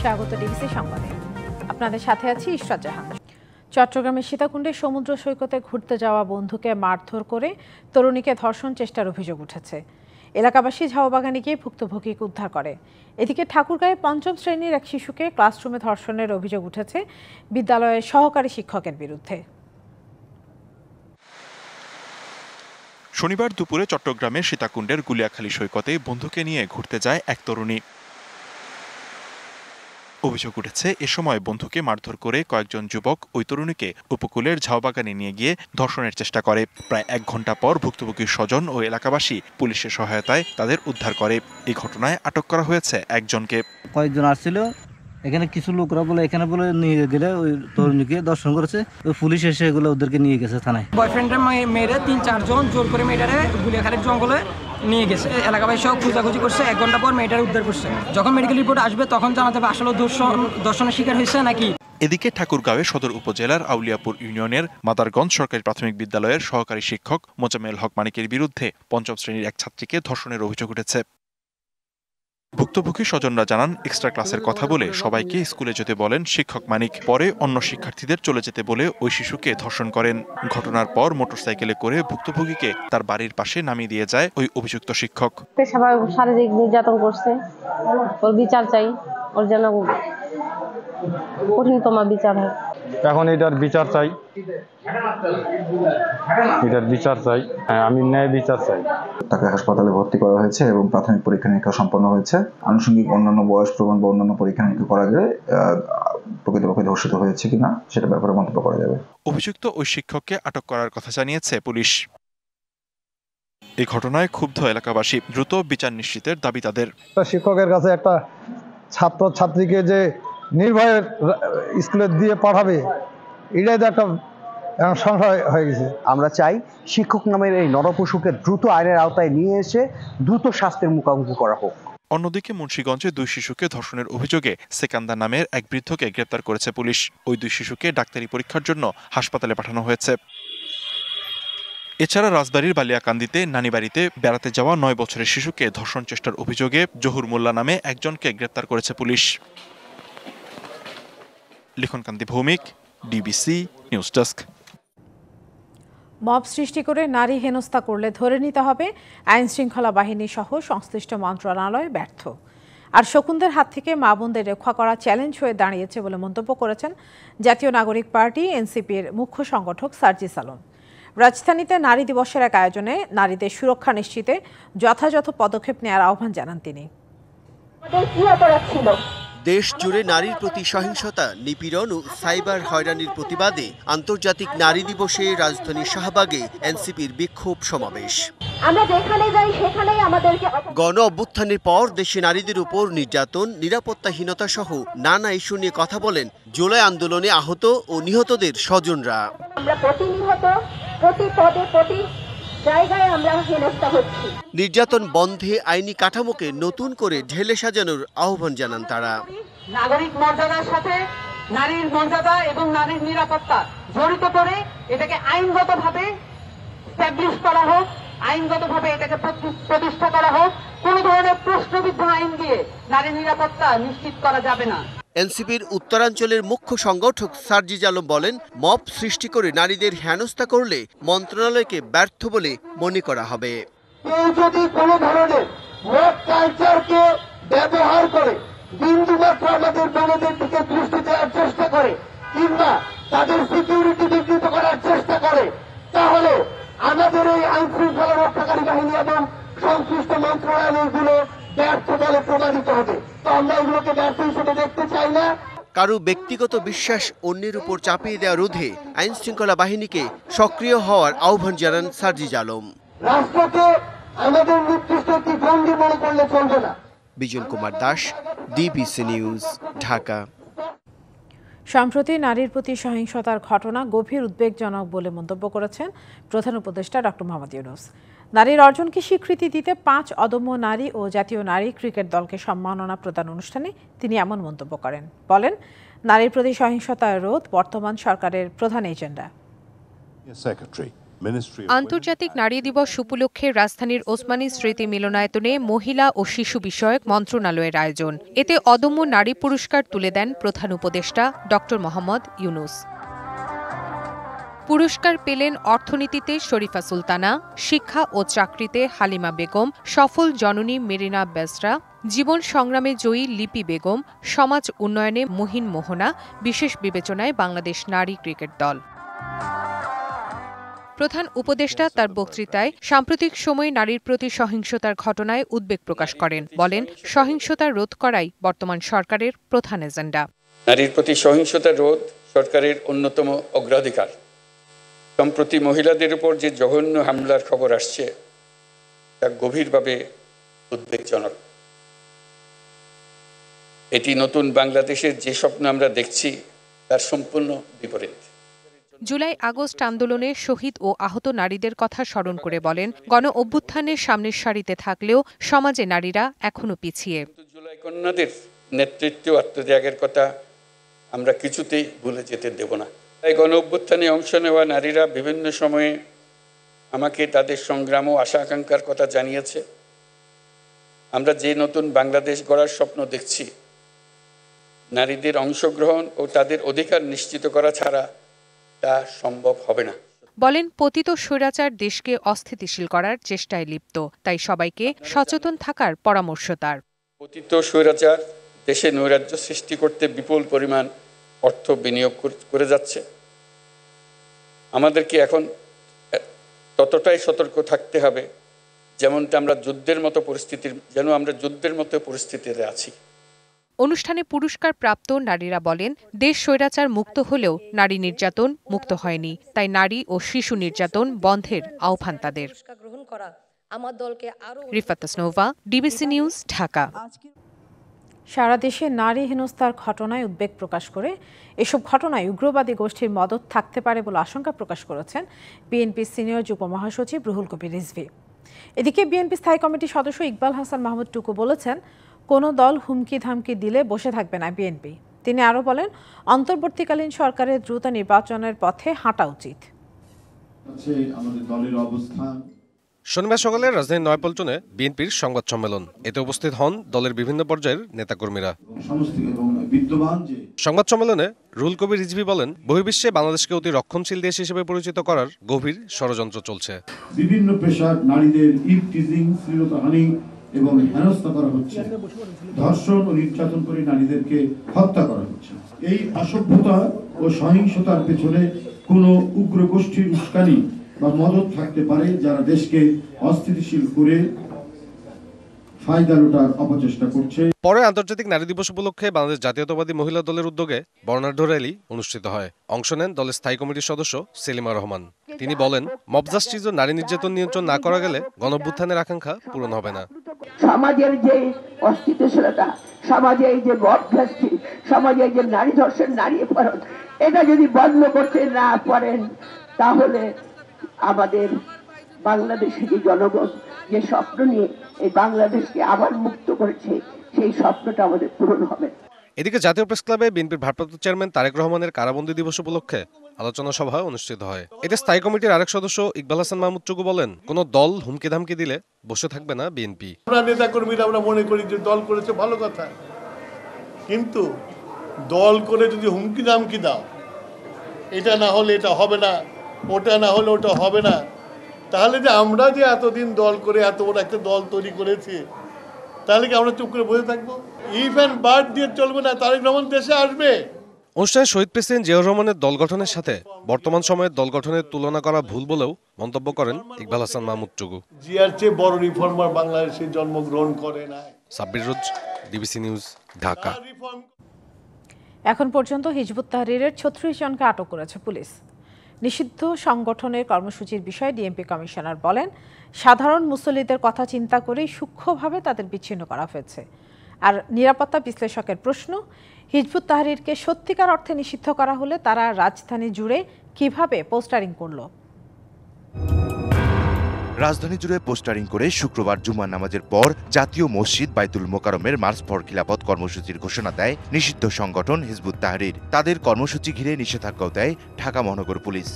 স্বাগত ডিবিসি সংবাদে। আপনাদের সাথে আছি ইশরাত জাহান। চট্টগ্রামের সীতাকুণ্ডে সমুদ্র সৈকতে ঘুরতে যাওয়া বন্ধুকে মারধর করে তরুণীকে ধর্ষণ চেষ্টার অভিযোগ উঠেছে। এলাকাবাসী ঝাউবাগানে গিয়ে ভুক্তভোগীকে উদ্ধার করে। এদিকে ঠাকুরগাঁয়ে পঞ্চম শ্রেণীর এক শিশুকে ক্লাসরুমে ধর্ষণের অভিযোগ উঠেছে বিদ্যালয়ের সহকারী শিক্ষকের বিরুদ্ধে। শনিবার দুপুরে চট্টগ্রামের সীতাকুণ্ডের গুলিয়াখালী সৈকতে বন্ধুকে নিয়ে ঘুরতে যায় এক তরুণী। অভিযোগ উঠেছে এ সময় বন্ধুকে মারধর করে কয়েকজন যুবক ওই তরুণীকে উপকূলের ঝাউবাগানে নিয়ে গিয়ে ধর্ষণের চেষ্টা করে। প্রায় 1 ঘন্টা পর ভুক্তভোগীর স্বজন ও এলাকাবাসী পুলিশের সহায়তায় তাদের উদ্ধার করে। এই ঘটনায় আটক করা হয়েছে একজনকে। কয়েকজন আসছিল, এখানে কিছু লোকরা বলে এখানে বলে নিয়ে গেলে ওই তরুণীকে দর্শন করেছে। ওই পুলিশ এসে এগুলো ওদেরকে নিয়ে গেছে থানায়। বয়ফ্রেন্ডের মেয়েরা 3-4 জন জোর করে মেয়েটারে গুলিয়াখালীর জঙ্গলে নিয়ে গেছে। এলাকাবাসী সব খোঁজাখুঁজি করছে। 1 ঘন্টা পর মেয়েটারে উদ্ধার করছে। যখন মেডিকেল রিপোর্ট আসবে তখন জানা যাবে আসলে দর্শনের শিকার হয়েছে নাকি। এদিকে ঠাকুরগাঁও সদর উপজেলার আউলিয়াপুর ইউনিয়নের মাদারগঞ্জ সরকারি প্রাথমিক বিদ্যালয়ের সহকারী শিক্ষক মোজাম্মেল হক মানিকের বিরুদ্ধে পঞ্চম শ্রেণীর এক ছাত্রীকে ধর্ষণের অভিযোগ উঠেছে। ভুক্তভোগী স্বজনরা জানান, এক্সট্রা ক্লাসের কথা বলে সবাইকে স্কুলে যেতে বলেন শিক্ষক মানিক। পরে অন্য শিক্ষার্থীদের চলে যেতে বলে ওই শিশুকে ধর্ষণ করেন। ঘটনার পর মোটরসাইকেলে করে ভুক্তভোগীকে তার বাড়ির পাশে নামিয়ে দিয়ে যায় ওই অভিযুক্ত শিক্ষক। সবাই শারীরিক নির্যাতন করছে, ওর বিচার চাই, ওর যেন কঠিনতম বিচার হয়। এখন এটার বিচার চাই, আমি ন্যায় বিচার চাই। তাকে হাসপাতালে ভর্তি করা হয়েছে এবং প্রাথমিক পরীক্ষা নিরীক্ষা সম্পন্ন হয়েছে। আনুষঙ্গিক অন্যান্য বয়স প্রমাণ বা অন্যান্য পরীক্ষা নিরীক্ষা করা গেলে প্রকৃতপক্ষে ধর্ষিত হয়েছে কিনা সেটা ব্যাপারে মন্তব্য করা যাবে। অভিযুক্ত ওই শিক্ষককে আটক করার কথা জানিয়েছে পুলিশ। এই ঘটনায় ক্ষুব্ধ এলাকাবাসী দ্রুত বিচার নিশ্চিতের দাবি তাদের। শিক্ষকের কাছে একটা ছাত্র ছাত্রীকে যে নির্ভয়ে স্কুলে দিয়ে পাঠাবে, এটাই তো একটা সংশয় হয়ে গেছে। আমরা চাই শিক্ষক নামের এই নরপশুকে দ্রুত আইনের আওতায় নিয়ে এসে দ্রুত শাস্তির মুখোমুখি করা হোক। অন্যদিকে মুন্সিগঞ্জে 2 শিশুকে ধর্ষণের অভিযোগে সেকান্দা নামের এক বৃদ্ধকে গ্রেপ্তার করেছে পুলিশ। ওই 2 শিশুকে ডাক্তারি পরীক্ষার জন্য হাসপাতালে পাঠানো হয়েছে। এছাড়া রাজবাড়ীর বালিয়াকান্দিতে নানিবাড়িতে বেড়াতে যাওয়া 9 বছরের শিশুকে ধর্ষণ চেষ্টার অভিযোগে জহুর মোল্লা নামে একজনকে গ্রেপ্তার করেছে পুলিশ। Likhon Kanti Bhowmik, DBC news desk. Mob সৃষ্টি করে নারী হেনস্থা করলে ধরে নিতে হবে আইন শৃঙ্খলা বাহিনী সহ সংশ্লিষ্ট মন্ত্রণালয় ব্যর্থ। আর শকুনদের হাত থেকে মা বোনদের রক্ষা করা চ্যালেঞ্জ হয়ে দাঁড়িয়েছে বলে মন্তব্য করেছেন জাতীয় নাগরিক পার্টি এনসিপির মুখ্য সংগঠক সার্জিস আলম। রাজধানীতে নারী দিবসের এক আয়োজনে নারীদের সুরক্ষা নিশ্চিতে যথাযথ পদক্ষেপ নেওয়ার আহ্বান জানান তিনি। দেশ জুড়ে নারীর প্রতি সহিংসতা, নিপীড়ন ও সাইবার হয়রানির প্রতিবাদে আন্তর্জাতিক নারী দিবসে রাজধানীর শাহবাগে এনসিপির বিক্ষোভ সমাবেশ। গণ অভ্যুত্থানের পর দেশে নারীদের উপর নির্যাতন, নিরাপত্তাহীনতা সহ নানা ইস্যু নিয়ে কথা বলেন জুলাই আন্দোলনে আহত ও নিহতদের স্বজনরা। নির্যাতন বন্ধে আইনি কাঠামোকে নতুন করে ঢেলে সাজানোর আহ্বান জানান তারা। নাগরিক মর্যাদার সাথে নারীর মর্যাদা এবং নারীর নিরাপত্তা জড়িত করে এটাকে আইনগতভাবে স্ট্যাবলিশ করা হোক, আইনগতভাবে এটাকে প্রতিষ্ঠা করা হোক। কোনো ধরনের প্রশ্নবিদ্ধ আইন দিয়ে নারীর নিরাপত্তা নিশ্চিত করা যাবে না। এনসিপির উত্তরাঞ্চলের মুখ্য সংগঠক সার্জিস আলম বলেন, মব সৃষ্টি করে নারীদের হেনস্থা করলে মন্ত্রণালয়কে ব্যর্থ বলে মনে করা হবে। কেউ যদি কোনো ধরনের মব কালচারকে ব্যবহার করে বিন্দুমাত্র আমাদের বোনদের দিকে দৃষ্টি দেওয়ার চেষ্টা করে কিংবা তাদের সিকিউরিটি বিঘ্নিত করার চেষ্টা করে, তাহলে আমাদের এই আইন শৃঙ্খলা রক্ষাকারী বাহিনী এবং সংশ্লিষ্ট মন্ত্রণালয়গুলো ব্যর্থ বলে প্রমাণিত হবে। তো আমরা এগুলোকে ব্যর্থ হিসেবে দেখতে চাই না। কারো ব্যক্তিগত বিশ্বাস অন্যের উপর চাপিয়ে দেওয়া রোধে আইন শৃঙ্খলা বাহিনীকে সক্রিয় হওয়ার আহ্বান জানান সার্জিস আলম। রাষ্ট্রকে আমাদের নির্দিষ্ট একটি গণ্ডি মনে করলে চলবে না। Bijan Kumar Das, DBC news, Dhaka. সম্প্রতি নারীর প্রতি সহিংসতার ঘটনা গভীর উদ্বেগজনক বলে মন্তব্য করেছেন প্রধান উপদেষ্টা ডক্টর মোহাম্মদ ইউনূস। নারীর অর্জনকে স্বীকৃতি দিতে 5 অদম্য নারী ও জাতীয় নারী ক্রিকেট দলকে সম্মাননা প্রদান অনুষ্ঠানে তিনি এমন মন্তব্য করেন। বলেন, নারীর প্রতি সহিংসতা রোধ বর্তমান সরকারের প্রধান এজেন্ডা। আন্তর্জাতিক নারী দিবস উপলক্ষে রাজধানীর ওসমানী স্মৃতি মিলনায়তনে মহিলা ও শিশু বিষয়ক মন্ত্রণালয়ের আয়োজন। এতে অদম্য নারী পুরস্কার তুলে দেন প্রধান উপদেষ্টা ড মোহাম্মদ ইউনূস। পুরস্কার পেলেন অর্থনীতিতে শরীফা সুলতানা, শিক্ষা ও চাকরিতে হালিমা বেগম, সফল জননী মেরিনা বেসরা, জীবন সংগ্রামে জয়ী লিপি বেগম, সমাজ উন্নয়নে মুহিন মোহনা, বিশেষ বিবেচনায় বাংলাদেশ নারী ক্রিকেট দল। প্রধান উপদেষ্টা তার বক্তৃতায় সাম্প্রতিক সময়ে নারীর প্রতি সহিংসতার ঘটনায় উদ্বেগ প্রকাশ করেন। বলেন, সহিংসতা রোধ করাই বর্তমান সরকারের প্রধান এজেন্ডা। নারীর প্রতি সহিংসতা রোধ সরকারের অন্যতম অগ্রাধিকার। সম্প্রতি মহিলাদের উপর যে জঘন্য হামলার খবর আসছে তা গভীরভাবে উদ্বেগজনক। এটি নতুন বাংলাদেশের যে স্বপ্ন আমরা দেখছি তার সম্পূর্ণ বিপরীত। জুলাই আগস্ট আন্দোলনে শহীদ ও আহত নারীদের কথা স্মরণ করে বলেন, গণ অভ্যুত্থানের সামনের সারিতে থাকলেও সমাজে নারীরা এখনো পিছিয়ে। জুলাই কন্যাদের নেতৃত্ব আত্মত্যাগের কথা আমরা কিছুতেই ভুলে যেতে দেব না। তাই গণ অভ্যুত্থানে অংশ নেওয়া নারীরা বিভিন্ন সময়ে আমাকে তাদের সংগ্রাম ও আশা আকাঙ্ক্ষার কথা জানিয়েছে। আমরা যে নতুন বাংলাদেশ গড়ার স্বপ্ন দেখছি, নারীদের অংশগ্রহণ ও তাদের অধিকার নিশ্চিত করা ছাড়া তা সম্ভব হবে না। বলেন, পতিত স্বৈরাচার দেশকে অস্থিতিশীল করার চেষ্টায় লিপ্ত, তাই সবাইকে সচেতন থাকার পরামর্শ তার। পতিত স্বৈরাচার দেশে নৈরাজ্য সৃষ্টি করতে বিপুল পরিমাণ অর্থ বিনিয়োগ করে যাচ্ছে। আমাদেরকে এখন ততটাই সতর্ক থাকতে হবে যেমনটা আমরা যুদ্ধের মতো পরিস্থিতিতে আছি। অনুষ্ঠানে পুরস্কার প্রাপ্ত নারীরা বলেন, দেশ স্বৈরাচার মুক্ত হলেও নারী নির্যাতন মুক্ত হয়নি, তাই নারী ও শিশু নির্যাতন বন্ধের আহ্বান তাদের। রিফাত তাসনোভা, ডিবিসি নিউজ, ঢাকা। সারা দেশে নারী হেনস্থার ঘটনায় উদ্বেগ প্রকাশ করে এসব ঘটনায় উগ্রবাদী গোষ্ঠীর মদদ থাকতে পারে বলে আশঙ্কা প্রকাশ করেছেন বিএনপির সিনিয়র যুগ্ম মহাসচিব রুহুল কবির রিজভী। এদিকে বিএনপি স্থায়ী কমিটির সদস্য ইকবাল হাসান মাহমুদ টুকু বলেছেন, কোনো দল হুমকি ধামকি দিলে বসে থাকবে না বিএনপি। তিনি আরও বলেন, অন্তর্বর্তীকালীন সরকারের দ্রুত নির্বাচনের পথে হাঁটা উচিত। শনিবার সকালে রাজধানীর নয়াপল্টনে বিএনপির সংবাদ সম্মেলন। এতে উপস্থিত হন দলের বিভিন্ন পর্যায়ের নেতাকর্মীরা। সংবাদ সম্মেলনে রুহুল কবির রিজভী বলেন, বহির্বিশ্বে বাংলাদেশকে অতি রক্ষণশীল দেশ হিসেবে পরিচিত করার গভীর ষড়যন্ত্র চলছে। বিভিন্ন পেশার নারীদের ইভটিজিং, শ্লীলতাহানি এবং হেনস্থা করা হচ্ছে, ধর্ষণ ও নির্যাতন করে নারীদেরকে হত্যা করা হচ্ছে। এই অসভ্যতা ও সহিংসতার পেছনে কোনো উগ্র গোষ্ঠীর উস্কানি বা মদত থাকতে পারে, যারা দেশকে অস্থিতিশীল করে ফায়দা লুটার অপচেষ্টা করছে। পরে আন্তর্জাতিক নারী দিবস উপলক্ষে বাংলাদেশ জাতীয়তাবাদী মহিলা দলের উদ্যোগে বর্ণাঢ্য র্যালি অনুষ্ঠিত হয়। অংশ নেন দলের স্থায়ী কমিটির সদস্য সেলিমা রহমান। তিনি বলেন, মব জাস্টিস ও নারী নির্যাতন নিয়ন্ত্রণ না করা গেলে গণঅভ্যুত্থানের আকাঙ্ক্ষা পূরণ হবে না। সমাজের যে অস্থিতিশীলতা, সমাজে এই যে মব জাস্টিস, সমাজে এই যে নারী ধর্ষণ, নারী অপহরণ, এটা যদি বন্ধ করতে না পারেন তাহলে আমাদের বাংলাদেশের যে জনগণ যে স্বপ্ন নিয়ে এই বাংলাদেশকে আবার মুক্ত করেছে, সেই স্বপ্নটা আমাদের পূরণ হবে। এদিকে জাতীয় প্রেস ক্লাবে বিএনপির ভারপ্রাপ্ত চেয়ারম্যান তারেক রহমানের কারাবন্দী দিবস উপলক্ষে আলোচনা সভা অনুষ্ঠিত হয়। এতে স্থায়ী কমিটির আরেক সদস্য ইকবাল হাসান মাহমুদ টুকু বলেন, কোন দল হুমকি ধামকি দিলে বসে থাকবে না বিএনপি। আমরা নেতা কর্মীরা আমরা মনে করি যে দল করেছে ভালো কথা, কিন্তু দল করে যদি হুমকি ধামকি দাও, এটা না হলে এটা হবে না, ওটা না হলে ওটা হবে না, তাহলে যে আমরা যে এতদিন দল করে এত বড় একটা দল তৈরি করেছি, তাহলে কি আমরা চুপ করে বসে থাকবো? ইফ এন্ড বাট দিয়ে চলবে না, তারেক রহমান দেশে আসবে। অনুষ্ঠানে শহীদ প্রেসিডেন্ট জিয়াউর রহমানের দল গঠনের সাথে বর্তমান সময়ের দল গঠনের তুলনা করা ভুল বলেও মন্তব্য করেন ইকবাল হাসান মাহমুদ টুকু। জিয়ার চেয়ে বড় রিফর্মার বাংলাদেশে জন্মগ্রহণ করে নাই। সাব্বির রোজ, ডিবিসি নিউজ, ঢাকা। এখন পর্যন্ত হিজবুত তাহরিরের ৩৬ জনকে আটক করেছে পুলিশ। নিষিদ্ধ সংগঠনের কর্মসূচির বিষয়ে ডিএমপি কমিশনার বলেন, সাধারণ মুসল্লিদের কথা চিন্তা করেই সূক্ষ্মভাবে তাদের বিচ্ছিন্ন করা হয়েছে। আর নিরাপত্তা বিশ্লেষকের প্রশ্ন, হিজবুত তাহরিরকে সত্যিকার অর্থে নিষিদ্ধ করা হলে তারা রাজধানী জুড়ে কিভাবে পোস্টারিং করল? রাজধানী জুড়ে পোস্টারিং করে শুক্রবার জুমার নামাজের পর জাতীয় মসজিদ বাইতুল মোকাররমের মার্চ ফর খিলাফত কর্মসূচির ঘোষণা দেয় নিষিদ্ধ সংগঠন হিজবুত তাহরির। তাদের কর্মসূচি ঘিরে নিষেধাজ্ঞাও দেয় ঢাকা মহানগর পুলিশ।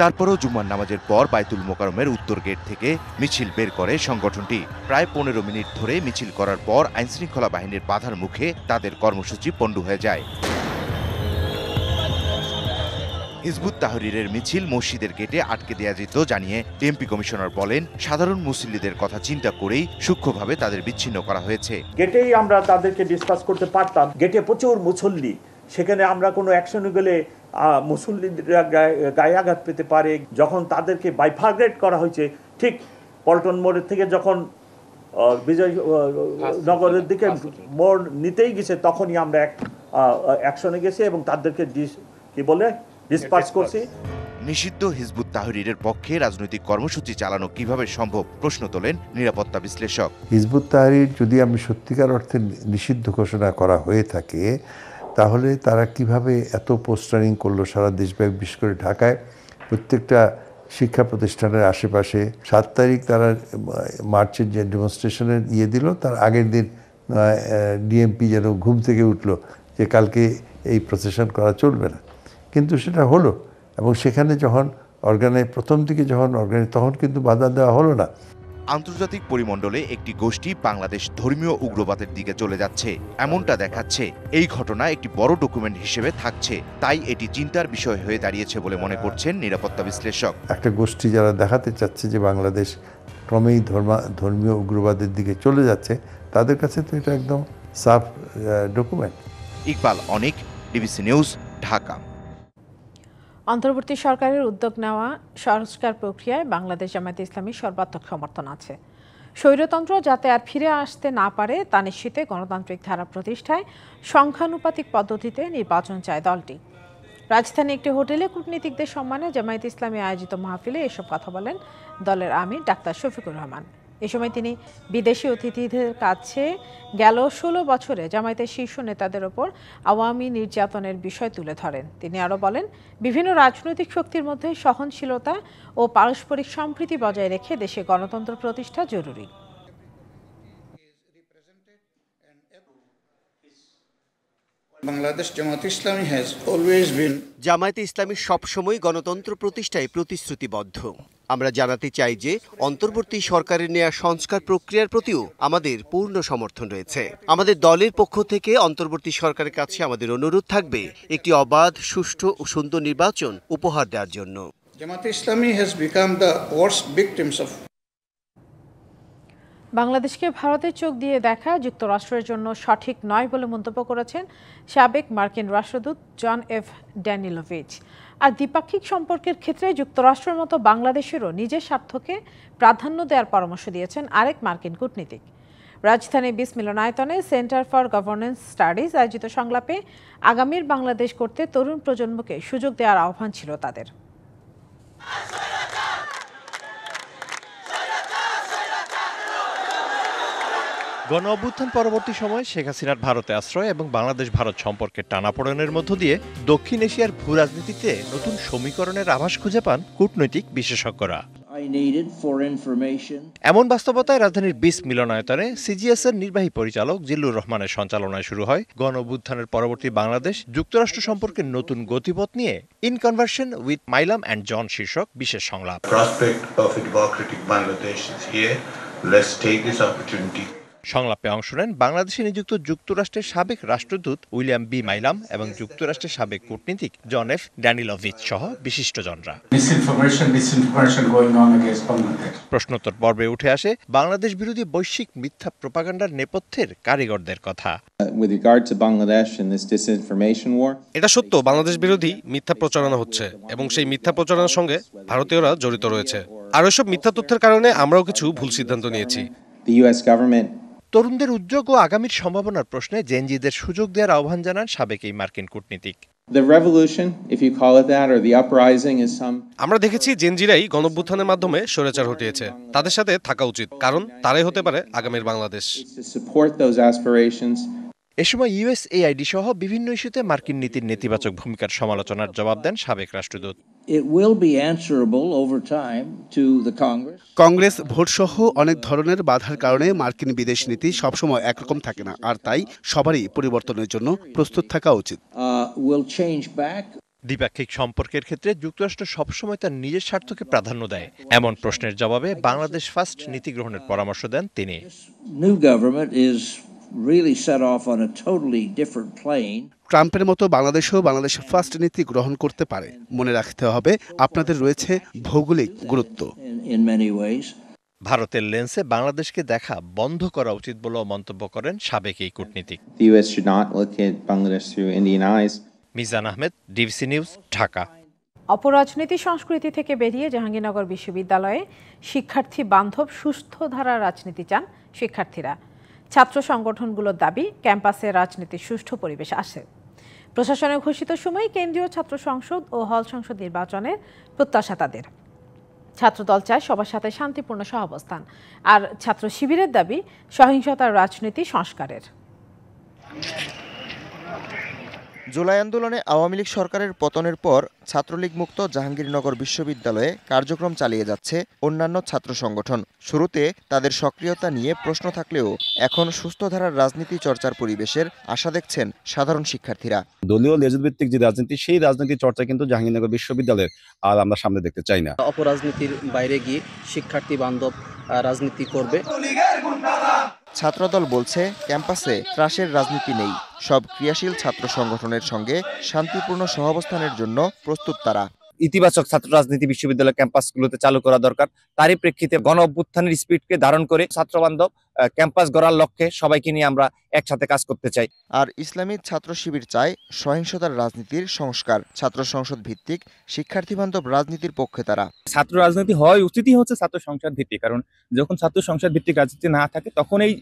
তারপরও জুমার নামাজের পর বায়তুল মোকাররমের উত্তর গেট থেকে মিছিল বের করে সংগঠনটি। প্রায় 15 মিনিট ধরে মিছিল করার পর আইনশৃঙ্খলা বাহিনীর বাধার মুখে তাদের কর্মসূচি পণ্ড হয়ে যায়। হিজবুত তাহরীরের মিছিল মসজিদের গেটে আটকে দেয়া যেত জানিয়ে ডিএমপি কমিশনার বলেন, সাধারণ মুসল্লিদের কথা চিন্তা করেই সূক্ষ্মভাবে তাদের বিচ্ছিন্ন করা হয়েছে। গেটেই আমরা তাদেরকে ডিসকাস করতে পারতাম। গেটে প্রচুর মুসল্লি, সেখানে আমরা কোনো অ্যাকশনে গেলে মুসল্লিরা গায়ে আঘাত পেতে পারে। যখন তাদেরকে বাইফার্গেট করা হয়েছে, ঠিক পল্টন মোড়ের থেকে যখন বিজয়নগরের দিকে মোড় নিতেই গেছে, তখনই আমরা অ্যাকশনে গেছি এবং তাদেরকে ডিসপার্স করছি। নিষিদ্ধ হিজবুত তাহরীরের পক্ষে রাজনৈতিক কর্মসূচি চালানো কিভাবে সম্ভব প্রশ্ন তোলেন নিরাপত্তা বিশ্লেষক। হিজবুত তাহরীর যদি আমি সত্যিকার অর্থে নিষিদ্ধ ঘোষণা করা হয়ে থাকে, তাহলে তারা কিভাবে এত পোস্টারিং করলো সারা দেশব্যাপী, বিশেষ করে ঢাকায় প্রত্যেকটা শিক্ষা প্রতিষ্ঠানের আশেপাশে। 7 তারিখ তারা মার্চের যে ডেমনস্ট্রেশনের দিল, তার আগের দিন ডিএমপি যেন ঘুম থেকে উঠলো যে কালকে এই প্রসেশন করা চলবে না, কিন্তু সেটা হলো। এবং সেখানে যখন প্রথম দিকে তখন কিন্তু বাধা দেওয়া হলো না। আন্তর্জাতিক পরিমণ্ডলে একটি গোষ্ঠী বাংলাদেশ ধর্মীয় উগ্রবাদের দিকে চলে যাচ্ছে এমনটা দেখাচ্ছে। এই ঘটনা একটি বড় ডকুমেন্ট হিসেবে থাকছে, তাই এটি চিন্তার বিষয় হয়ে দাঁড়িয়েছে বলে মনে করছেন নিরাপত্তা বিশ্লেষক। একটা গোষ্ঠী যারা দেখাতে চাচ্ছে যে বাংলাদেশ ক্রমেই ধর্মীয় উগ্রবাদের দিকে চলে যাচ্ছে, তাদের কাছে তো এটা একদম সাফ ডকুমেন্ট। ইকবাল অনিক, ডিবিসি নিউজ, ঢাকা। অন্তর্বর্তী সরকারের উদ্যোগ নেওয়া সংস্কার প্রক্রিয়ায় বাংলাদেশ জামায়াতে ইসলামীর সর্বাত্মক সমর্থন আছে। স্বৈরতন্ত্র যাতে আর ফিরে আসতে না পারে তা নিশ্চিতে গণতান্ত্রিক ধারা প্রতিষ্ঠায় সংখ্যানুপাতিক পদ্ধতিতে নির্বাচন চায় দলটি। রাজধানী একটি হোটেলে কূটনীতিকদের সম্মানে জামায়াতে ইসলামী আয়োজিত মাহফিলে এসব কথা বলেন দলের আমির ডাক্তার শফিকুর রহমান। এ সময় তিনি বিদেশি অতিথিদের কাছে গেল 16 বছরে জামায়াতের শীর্ষ নেতাদের ওপর আওয়ামী নির্যাতনের বিষয় তুলে ধরেন। তিনি আরও বলেন, বিভিন্ন রাজনৈতিক শক্তির মধ্যে সহনশীলতা ও পারস্পরিক সম্প্রীতি বজায় রেখে দেশে গণতন্ত্র প্রতিষ্ঠা জরুরি। বাংলাদেশ জামায়াতে ইসলামী হ্যাজ অলওয়েজ বিন জামায়াতে ইসলামী সবসময় গণতন্ত্র প্রতিষ্ঠায় প্রতিশ্রুতিবদ্ধ। আমরা জানাতে চাই যে অন্তর্বর্তী সরকারের নেওয়া সংস্কার প্রক্রিয়ার প্রতিও আমাদের পূর্ণ সমর্থন রয়েছে। আমাদের দলের পক্ষ থেকে অন্তর্বর্তী সরকারের কাছে আমাদের অনুরোধ থাকবে একটি অবাধ, সুষ্ঠু ও সুন্দর নির্বাচন উপহার দেওয়ার জন্য। জামায়াতে ইসলামী has become the worst victims of. বাংলাদেশকে ভারতের চোখ দিয়ে দেখা যুক্তরাষ্ট্রের জন্য সঠিক নয় বলে মন্তব্য করেছেন সাবেক মার্কিন রাষ্ট্রদূত জন এফ ড্যানিলোভিচ। আর দ্বিপাক্ষিক সম্পর্কের ক্ষেত্রে যুক্তরাষ্ট্রের মতো বাংলাদেশেরও নিজের স্বার্থকে প্রাধান্য দেওয়ার পরামর্শ দিয়েছেন আরেক মার্কিন কূটনীতিক। রাজধানী 20 মিলনায়তনে সেন্টার ফর গভর্নেন্স স্টাডিজ আয়োজিত সংলাপে আগামীর বাংলাদেশ করতে তরুণ প্রজন্মকে সুযোগ দেওয়ার আহ্বান ছিল তাদের। গণ অভ্যুত্থান পরবর্তী সময়ে শেখ হাসিনার ভারতে আশ্রয় এবং বাংলাদেশ ভারত সম্পর্কের টানাপোড়েনের মধ্য দিয়ে দক্ষিণ এশিয়ার ভূ রাজনীতিতে নতুন সমীকরণের আভাস খুঁজে পান কূটনৈতিক বিশেষজ্ঞরা। এমন বাস্তবতায় রাজধানীর 20 মিলনায়তনে সিজিএস এর নির্বাহী পরিচালক জিল্লুর রহমানের সঞ্চালনায় শুরু হয় গণ অভ্যুত্থানের পরবর্তী বাংলাদেশ যুক্তরাষ্ট্র সম্পর্কের নতুন গতিপথ নিয়ে ইন কনভারসেশন উইথ মাইলাম অ্যান্ড জন শীর্ষক বিশেষ সংলাপ। সংলাপে অংশ নেন বাংলাদেশে নিযুক্ত যুক্তরাষ্ট্রের সাবেক রাষ্ট্রদূত উইলিয়াম বি মাইলাম এবং যুক্তরাষ্ট্রের সাবেক কূটনীতিক জন এফ ড্যানিলোভিচ সহ বিশিষ্টজনরা। প্রশ্নোত্তর পর্বে উঠে আসে বাংলাদেশ বিরোধী বৈশ্বিক মিথ্যা প্রোপাগান্ডার নেপথ্যের কারিগরদের কথা। এটা সত্য, বাংলাদেশ বিরোধী মিথ্যা প্রচারণা হচ্ছে এবং সেই মিথ্যা প্রচারণার সঙ্গে ভারতীয়রা জড়িত রয়েছে। আর ওইসব মিথ্যা তথ্যের কারণে আমরাও কিছু ভুল সিদ্ধান্ত নিয়েছি। তরুণদের উদ্যোগ ও আগামীর সম্ভাবনার প্রশ্নে জেনজিদের সুযোগ দেওয়ার আহ্বান জানান সাবেক এই মার্কিন কূটনীতিক। আমরা দেখেছি জেনজিরাই গণঅভ্যুত্থানের মাধ্যমে স্বৈরাচার হটিয়েছে। তাদের সাথে থাকা উচিত, কারণ তারাই হতে পারে আগামীর বাংলাদেশ। এ সময় ইউএসএআইডি সহ বিভিন্ন ইস্যুতে মার্কিন নীতির নেতিবাচক ভূমিকার সমালোচনার জবাব দেন সাবেক রাষ্ট্রদূত। কংগ্রেস ভোট সহ অনেক ধরনের বাধার কারণে মার্কিন বিদেশ নীতি সবসময় একরকম থাকে না, আর তাই সবারই পরিবর্তনের জন্য প্রস্তুত থাকা উচিত। দ্বিপাক্ষিক সম্পর্কের ক্ষেত্রে যুক্তরাষ্ট্র সবসময় তার নিজের স্বার্থকে প্রাধান্য দেয় এমন প্রশ্নের জবাবে বাংলাদেশ ফার্স্ট নীতি গ্রহণের পরামর্শ দেন তিনি। ট্রাম্পের মতো বাংলাদেশও বাংলাদেশ ফার্স্ট নীতি গ্রহণ করতে পারে। মনে রাখতে হবে আপনাদের রয়েছে ভৌগোলিক গুরুত্ব। ভারতের লেন্সে বাংলাদেশকে দেখা বন্ধ করা উচিত বলেও মন্তব্য করেন সাবেক এই কূটনীতিক। মিজান আহমেদ, ডিবিসি নিউজ, ঢাকা। অপরাজনীতি সংস্কৃতি থেকে বেরিয়ে জাহাঙ্গীরনগর বিশ্ববিদ্যালয়ে শিক্ষার্থী বান্ধব সুস্থ ধারার রাজনীতি চান শিক্ষার্থীরা। ছাত্র সংগঠনগুলোর দাবি ক্যাম্পাসে রাজনীতির সুষ্ঠু পরিবেশ আসে। প্রশাসনের ঘোষিত সময় কেন্দ্রীয় ছাত্র সংসদ ও হল সংসদ নির্বাচনের প্রত্যাশা তাদের। ছাত্রদল চায় সবার সাথে শান্তিপূর্ণ সহাবস্থান, আর ছাত্র শিবিরের দাবি সহিংসতার রাজনীতি সংস্কারের। জুলাই আন্দোলনে আওয়ামী লীগ সরকারের পতনের পর ছাত্রলীগ মুক্ত জাহাঙ্গীরনগর বিশ্ববিদ্যালয়ে কার্যক্রম চালিয়ে যাচ্ছে অন্যান্য ছাত্র সংগঠন। শুরুতে তাদের সক্রিয়তা নিয়ে প্রশ্ন থাকলেও এখন সুস্থ ধারার রাজনীতি চর্চার পরিবেশের আশা দেখছেন সাধারণ শিক্ষার্থীরা। দলীয় লেজভিত্তিক যে রাজনীতি, সেই রাজনীতি চর্চা কিন্তু জাহাঙ্গীরনগর বিশ্ববিদ্যালয়ের আর আমরা সামনে দেখতে চাই না। অপরাজনীতির বাইরে গিয়ে শিক্ষার্থী বান্ধব রাজনীতি করবে। ছাত্রদল বলছে ক্যাম্পাসে ত্রাসের রাজনীতি নেই। সব ক্রিয়াশীল ছাত্র সংগঠনের সঙ্গে শান্তিপূর্ণ সহাবস্থানের জন্য প্রস্তুত তারা। ইতিবাচক ছাত্র রাজনীতি বিশ্ববিদ্যালয় ক্যাম্পাসগুলোতে চালু করা দরকার। তারই প্রেক্ষিতে গণ অভ্যুত্থানের স্পিরিটকে ধারণ করে ছাত্রবান্ধব ক্যাম্পাস গড়ার লক্ষ্যে সবাইকে নিয়ে আমরা একসাথে কাজ করতে চাই। আর ইসলামী ছাত্র শিবির চায় সহিংসতার রাজনীতির সংস্কার। ছাত্র সংসদ ভিত্তিক শিক্ষার্থী বান্ধব রাজনীতির পক্ষে তারা। ছাত্র রাজনীতি হয় উচিতই হচ্ছে ছাত্র সংসদ ভিত্তিক, কারণ যখন ছাত্র সংসদ ভিত্তিক রাজনীতি না থাকে তখন এই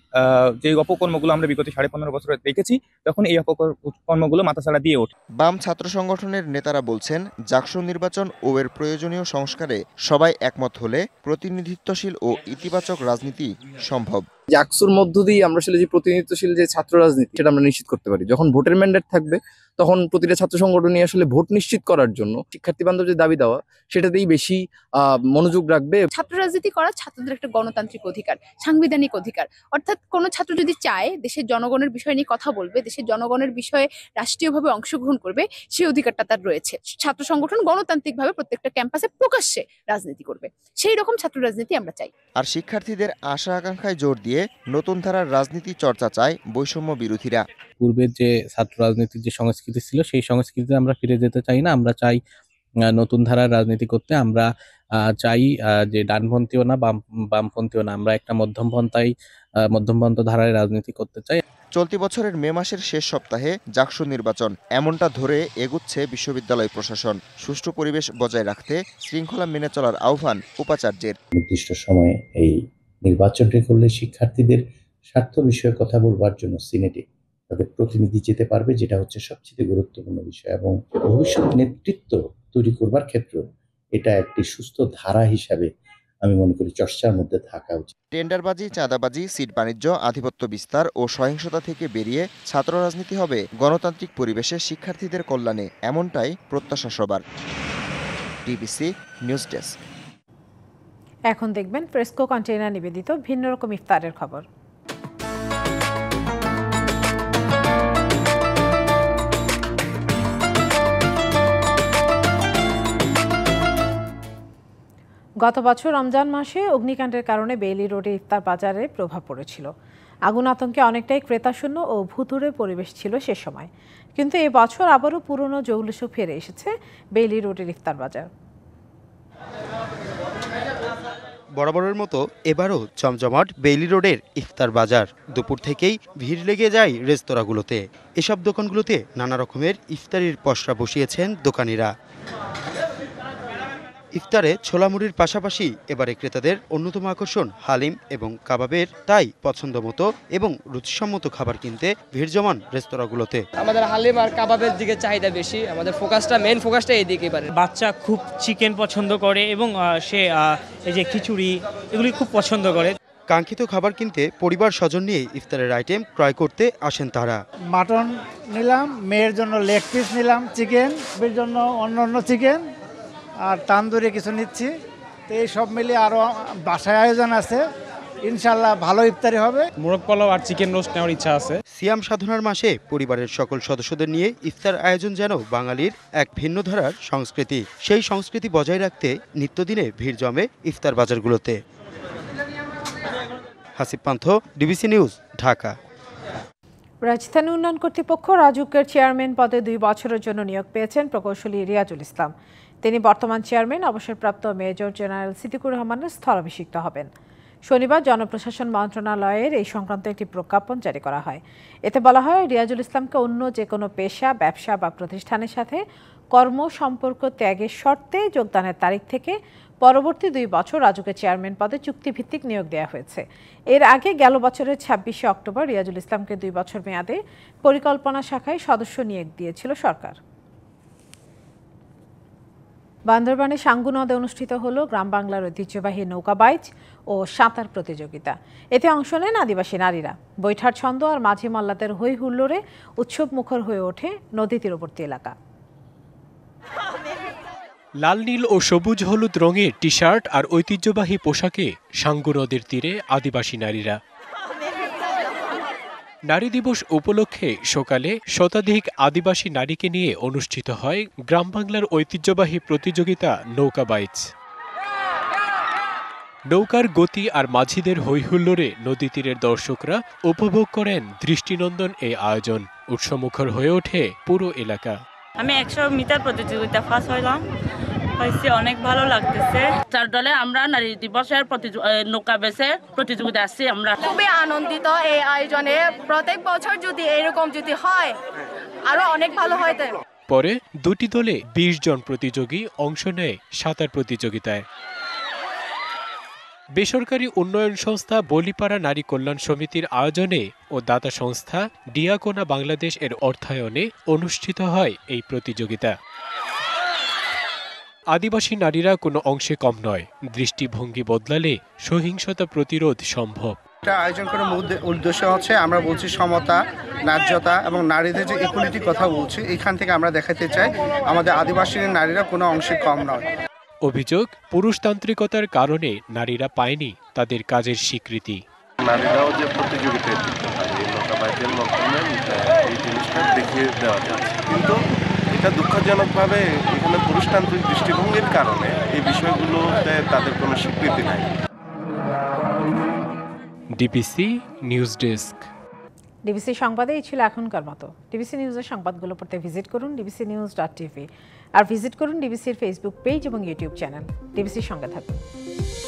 যে অপকর্মগুলো আমরা বিগত 15.5 বছরে দেখেছি, তখন এই অপকর্মগুলো মাথাছাড়া দিয়ে ওঠে। বাম ছাত্র সংগঠনের নেতারা বলছেন জাকসু নির্বাচন ও এর প্রয়োজনীয় সংস্কারে সবাই একমত হলে প্রতিনিধিত্বশীল ও ইতিবাচক রাজনীতি সম্ভব। জাকসুর মধ্য দিয়ে আমরা আসলে যে প্রতিনিধিত্বশীল যে ছাত্র রাজনীতি সেটা আমরা নিশ্চিত করতে পারি। যখন ভোটের ম্যান্ডেট থাকবে তখন প্রতিটা ছাত্র সংগঠনই আসলে ভোট নিশ্চিত করার জন্য শিক্ষার্থী বান্ধব যে দাবি দেওয়া সেটাতেই বেশি মনোযোগ রাখবে। ছাত্র রাজনীতি করা ছাত্রদের একটা গণতান্ত্রিক অধিকার, সাংবিধানিক অধিকার। অর্থাৎ কোনো ছাত্র যদি চায় দেশের জনগণের বিষয় নিয়ে কথা বলবে, দেশের জনগণের বিষয়ে রাষ্ট্রীয়ভাবে অংশগ্রহণ করবে, সেই অধিকারটা তার রয়েছে। ছাত্র সংগঠন গণতান্ত্রিকভাবে প্রত্যেকটা ক্যাম্পাসে প্রকাশ্যে রাজনীতি করবে, সেই রকম ছাত্র রাজনীতি আমরা চাই। আর শিক্ষার্থীদের আশা আকাঙ্ক্ষায় জোর দিয়ে নতুন ধারার রাজনীতি চর্চা চায় বৈষম্য বিরোধীরা। পূর্বের যে ছাত্র রাজনীতির যে সংস্কৃতি ছিল সেই সংস্কৃতিতে আমরা ফিরে যেতে চাই না। আমরা চাই নতুন ধারার রাজনীতি করতে। আমরা চাই যে ডানপন্থীও না বামপন্থীও না, আমরা একটা মধ্যমপন্থা ধারায় রাজনীতি করতে চাই। চলতি বছরের মে মাসের শেষ সপ্তাহে জাকসু নির্বাচন, এমনটা ধরে এগুচ্ছে বিশ্ববিদ্যালয় প্রশাসন। সুষ্ঠু পরিবেশ বজায় রাখতে শৃঙ্খলা মেনে চলার আহ্বান উপাচার্যের। নির্দিষ্ট সময়ে এই নির্বাচনটি করলে শিক্ষার্থীদের স্বার্থ বিষয়ে কথা বলবার জন্য সিনেটে তাদের প্রতিনিধি যেতে পারবে, যেটা হচ্ছে সবচেয়ে গুরুত্বপূর্ণ বিষয়। এবং ভবিষ্যৎ নেতৃত্ব তৈরি করবার ক্ষেত্রে এটা একটি সুস্থ ধারা হিসাবে আমি মনে করি চর্চার মধ্যে থাকা উচিত। টেন্ডারবাজি, চাঁদাবাজি, সিট বাণিজ্য, আধিপত্য বিস্তার ও সহিংসতা থেকে বেরিয়ে ছাত্র রাজনীতি হবে গণতান্ত্রিক পরিবেশে শিক্ষার্থীদের কল্যাণে, এমনটাই প্রত্যাশা সবার। DBC news desk. এখন দেখবেন প্রেসকো কন্টেইনার নিবেদিত ভিন্ন রকম ইফতারের খবর। গত বছর রমজান মাসে অগ্নিকাণ্ডের কারণে বেইলি রোডে ইফতার বাজারে প্রভাব পড়েছিল। আগুন আতঙ্কে অনেকটাই ক্রেতাশূন্য ও ভুতুড়ে পরিবেশ ছিল সে সময়। কিন্তু এ বছর আবারও পুরনো জৌলুসে ফিরে এসেছে বেইলি রোডের ইফতার বাজার। বরাবরের মতো এবারও জমজমাট বেইলি রোডের ইফতার বাজার। দুপুর থেকেই ভিড় লেগে যায় রেস্তোরাঁগুলোতে। এসব দোকানগুলোতে নানা রকমের ইফতারির পসরা বসিয়েছেন দোকানিরা। ইফতারে ছোলা মুড়ির পাশাপাশি এবারে ক্রেতাদের অন্যতম আকর্ষণ হালিম এবং কাবাবের। তাই পছন্দ মতো এবং রুচিসম্মত খাবার কিনতে ভিড় জমান রেস্তোরাঁগুলোতে। আমাদের হালিম আর কাবাবের দিকে চাহিদা বেশি, আমাদের মেন ফোকাসটা এই দিকে। বাচ্চা খুব চিকেন পছন্দ করে এবং সে এই যে খিচুড়ি এগুলি খুব পছন্দ করে। কাঙ্ক্ষিত খাবার কিনতে পরিবার স্বজন নিয়ে ইফতারের আইটেম ক্রয় করতে আসেন তারা। মাটন নিলাম, মেয়ের জন্য লেগ পিস নিলাম, চিকেন এর জন্য অন্য চিকেন আর তান্দুরি কিছু নিচ্ছি। তো এই সব মিলিয়ে আরও বাসায় আয়োজন আছে, ইনশাল্লাহ ভালো ইফতারি হবে। মোরগ পোলাও আর চিকেন রোস্ট নেওয়ার ইচ্ছা আছে। সিয়াম সাধনার মাসে পরিবারের সকল সদস্যদের নিয়ে ইফতার আয়োজন যেন বাঙালির এক ভিন্ন ধারার সংস্কৃতি। সেই সংস্কৃতি বজায় রাখতে নিত্যদিনে ভিড় জমে ইফতার বাজারগুলোতে। হাসিব পান্থ, ডিবিসি নিউজ, ঢাকা। রাজধানী উন্নয়ন কর্তৃপক্ষ রাজুকের চেয়ারম্যান পদে 2 বছরের জন্য নিয়োগ পেয়েছেন প্রকৌশলী রিয়াজুল ইসলাম। তিনি বর্তমান চেয়ারম্যান অবসরপ্রাপ্ত মেজর জেনারেল সিদ্দিকুর রহমানের স্থলাভিষিক্ত হবেন। শনিবার জনপ্রশাসন মন্ত্রণালয়ের এই সংক্রান্ত একটি প্রজ্ঞাপন জারি করা হয়। এতে বলা হয়, রিয়াজুল ইসলামকে অন্য যে কোনো পেশা, ব্যবসা বা প্রতিষ্ঠানের সাথে কর্ম সম্পর্ক ত্যাগের শর্তে যোগদানের তারিখ থেকে পরবর্তী 2 বছর রাজুকের চেয়ারম্যান পদে চুক্তিভিত্তিক নিয়োগ দেওয়া হয়েছে। এর আগে গেল বছরের 26শে অক্টোবর রিয়াজুল ইসলামকে 2 বছর মেয়াদে পরিকল্পনা শাখায় সদস্য নিয়োগ দিয়েছিল সরকার। বান্দরবানে সাঙ্গু নদে অনুষ্ঠিত হলো গ্রাম বাংলার ঐতিহ্যবাহী নৌকা বাইচ ও সাঁতার প্রতিযোগিতা। এতে অংশ নেন আদিবাসী নারীরা। বৈঠার ছন্দ আর মাঝি মাল্লাদের হই হুল্লোড়ে উৎসব মুখর হয়ে ওঠে নদী তীরবর্তী এলাকা। লাল নীল ও সবুজ হলুদ রঙের টি শার্ট আর ঐতিহ্যবাহী পোশাকে সাঙ্গু নদীর তীরে আদিবাসী নারীরা। নারী দিবস উপলক্ষে সকালে শতাধিক আদিবাসী নারীকে নিয়ে অনুষ্ঠিত হয় গ্রাম বাংলার ঐতিহ্যবাহী প্রতিযোগিতা নৌকা বাইচ। নৌকার গতি আর মাঝিদের হৈহুল্লোড়ে নদী তীরের দর্শকরা উপভোগ করেন দৃষ্টিনন্দন এই আয়োজন। উৎসমুখর হয়ে ওঠে পুরো এলাকা। আমি 100 মিটার প্রতিযোগিতা ফার্স্ট হইলাম, অনেক ভালো লাগতেছে। চার দলে আমরা নারী দিবসের নৌকা বেচের প্রতিযোগিতা আসছি। আমরা খুবই আনন্দিত এই আয়োজনে। প্রত্যেক বছর যদি এরকম যদি হয় আরো অনেক ভালো হয়। পরে দুটি দলে 20 জন প্রতিযোগী অংশ নেয় সাঁতার প্রতিযোগিতায়। বেসরকারি উন্নয়ন সংস্থা বলিপাড়া নারী কল্যাণ সমিতির আয়োজনে ও দাতা সংস্থা ডিয়াকোনা বাংলাদেশ এর অর্থায়নে অনুষ্ঠিত হয় এই প্রতিযোগিতা। আদিবাসী নারীরা কোনো অংশে কম নয়। দৃষ্টিভঙ্গি বদলালে সহিংসতা প্রতিরোধ সম্ভব। এটা আয়োজন করার উদ্দেশ্য হচ্ছে আমরা বলছি সমতা, ন্যায্যতা এবং নারীদের যে ইকুয়ালিটির কথা বলছি, এখান থেকে আমরা দেখাতে চাই আমাদের আদিবাসী নারীরা কোনো অংশে কম নয়। অভিযোগ, পুরুষতান্ত্রিকতার কারণে নারীরা পায়নি তাদের কাজের স্বীকৃতি। নারীরাও যে প্রতিযোগিতায় এই নৌকা বাইচের মাধ্যমে এই জিনিসটা দেখিয়ে দেওয়া যাচ্ছে, কিন্তু এটা দুঃখজনকভাবে এখানে পুরুষতান্ত্রিক দৃষ্টিভঙ্গির কারণে এই বিষয়গুলোতে তাদের কোনো স্বীকৃতি নাই। DBC news desk. ডিবিসি সংবাদে এই ছিল এখনকার মতো। ডিবিসি নিউজের সংবাদগুলো পড়তে ভিজিট করুন dbcnews.tv আর ভিজিট করুন ডিবিসির ফেসবুক পেজ এবং ইউটিউব চ্যানেল। ডিবিসির সঙ্গে থাকুন।